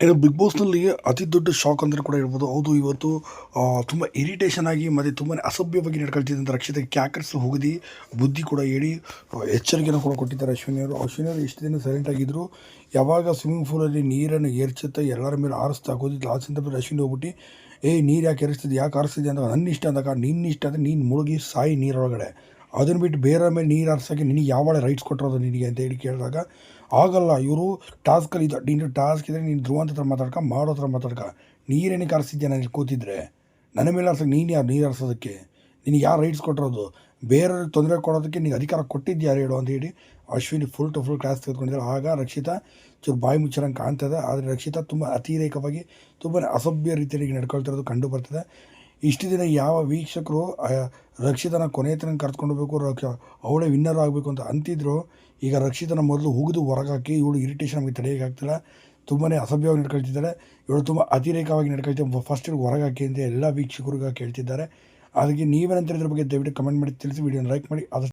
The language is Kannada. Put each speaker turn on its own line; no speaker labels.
ಇನ್ನು ಬಿಗ್ ಬಾಸ್‌ನಲ್ಲಿ ಅತಿ ದೊಡ್ಡ ಶಾಕ್ ಅಂದರೆ ಕೂಡ ಹೇಳ್ಬೋದು. ಹೌದು, ಇವತ್ತು ತುಂಬ ಇರಿಟೇಷನ್ ಆಗಿ ಮತ್ತು ತುಂಬಾ ಅಸಭ್ಯವಾಗಿ ನಡ್ಕೊಳ್ತಿದ್ದಂಥ ರಕ್ಷಿತಗೆ ಕ್ಯಾಕರ್ಸ್ ಹೋಗದಿ ಬುದ್ಧಿ ಕೂಡ ಹೇಳಿ ಎಚ್ಚರಿಕೆಯನ್ನು ಕೂಡ ಕೊಟ್ಟಿದ್ದಾರೆ ಅಶ್ವಿನಿಯವರು. ಅಶ್ವಿನಿಯವರು ಇಷ್ಟು ದಿನ ಸೈಲೆಂಟ್ ಆಗಿದ್ದರು. ಯಾವಾಗ ಸ್ವಿಮ್ಮಿಂಗ್ ಪೂಲಲ್ಲಿ ನೀರನ್ನು ಏರ್ಚುತ್ತಾ ಎಲ್ಲರ ಮೇಲೆ ಆರಿಸ್ತಾ ಹೋಗಿದ್ದು ಲಾಸ್ಟ್ ಸಂದರ್ಭದಲ್ಲಿ ಅಶ್ವಿನಿ ಹೋಗ್ಬಿಟ್ಟು, ನೀರು ಯಾಕೆ ಏರಿಸ್ತಿದ್ದೆ, ಯಾಕೆ ಆರಿಸ್ತಿದ್ದೆ ಅಂತ. ನನ್ನ ಇಷ್ಟ ಅಂದಾಗ ನಿನ್ನ ಇಷ್ಟ ಅಂದರೆ ನೀನು ಮುಳುಗಿ ಸಾಯಿ ನೀರೊಳಗಡೆ, ಅದನ್ನು ಬಿಟ್ಟು ಬೇರೆ ಮೇಲೆ ನೀರು ಹಾರ್ಸೋಕ್ಕೆ ನಿನಗೆ ಯಾವಾಗ ರೈಟ್ಸ್ ಕೊಟ್ಟಿರೋದು ನಿನಗೆ ಅಂತ ಹೇಳಿ ಕೇಳಿದಾಗ, ಆಗಲ್ಲ ಇವರು ಟಾಸ್ಕಲ್ಲಿ ಇದು ನೀನು ಟಾಸ್ಕ್ ಇದ್ದರೆ ನೀನು ಧ್ರುವ ಅಂತ ಮಾತಾಡ್ಕ ಮಾಡೋ ಥರ ಮಾತಾಡ್ಕ, ನೀರೇನಕ್ಕೆ ಆರಿಸಿದ್ಯಾ ನಾನು ಇಲ್ಲಿ ಕೂತಿದ್ರೆ, ನನ್ನ ಮೇಲೆ ಆರ್ಸೋಕ್ಕೆ ನೀನು ಯಾರು ನೀರು ಆರಿಸೋದಕ್ಕೆ, ನಿನಗೆ ಯಾರು ರೈಟ್ಸ್ ಕೊಟ್ಟಿರೋದು, ಬೇರೆಯವ್ರಿಗೆ ತೊಂದರೆ ಕೊಡೋದಕ್ಕೆ ನೀನು ಅಧಿಕಾರ ಕೊಟ್ಟಿದ್ಯಾರು ಹೇಳು ಅಂತ ಹೇಳಿ Ashwini full to full class ತೆಗೆದುಕೊಂಡಿದ್ದಾರೆ. ಆಗ ರಕ್ಷಿತಾ ಚೂರು ಬಾಯಿ ಮುಚ್ಚರಂಗೆ ಕಾಣ್ತದೆ. ಆದರೆ ರಕ್ಷಿತಾ ತುಂಬ ಅತಿರೇಕವಾಗಿ ತುಂಬ ಅಸಭ್ಯ ರೀತಿಯಲ್ಲಿ ನಡ್ಕೊಳ್ತಿರೋದು ಕಂಡು ಬರ್ತದೆ. ಇಷ್ಟು ದಿನ ಯಾವ ವೀಕ್ಷಕರು ರಕ್ಷಿತನ ಕೊನೆ ತನಕ ಕರ್ಕೊಂಡು ಹೋಗಬೇಕು, ಅವಳೇ ವಿನ್ನರ್ ಆಗಬೇಕು ಅಂತ ಅಂತಿದ್ರು, ಈಗ ರಕ್ಷಿತನ ಮೊದಲು ಹುಗಿದು ಹೊರಗಾಕಿ ಇವಳು ಇರಿಟೇಷನ್ ನಮಗೆ ತಡೆಯೋಕ್ಕಾಗ್ತಿಲ್ಲ, ತುಂಬಾ ಅಸಭ್ಯವಾಗಿ ನಡ್ಕೊಳ್ತಿದ್ದಾರೆ, ಇವಳು ತುಂಬ ಅತಿರೇಕವಾಗಿ ನಡ್ಕೊಳ್ತಿದ್ದೆ, ಫಸ್ಟ್ ಹೊರಗಾಕಿ ಅಂತ ಎಲ್ಲ ವೀಕ್ಷಕರಿಗೆ ಕೇಳ್ತಿದ್ದಾರೆ. ಅದಕ್ಕೆ ನೀವೇನಂತ ಇದ್ರ ಬಗ್ಗೆ ದಯವಿಟ್ಟು ಕಮೆಂಟ್ ಮಾಡಿ ತಿಳಿಸಿ, ವಿಡಿಯೋನ ಲೈಕ್ ಮಾಡಿ. ಆದಷ್ಟು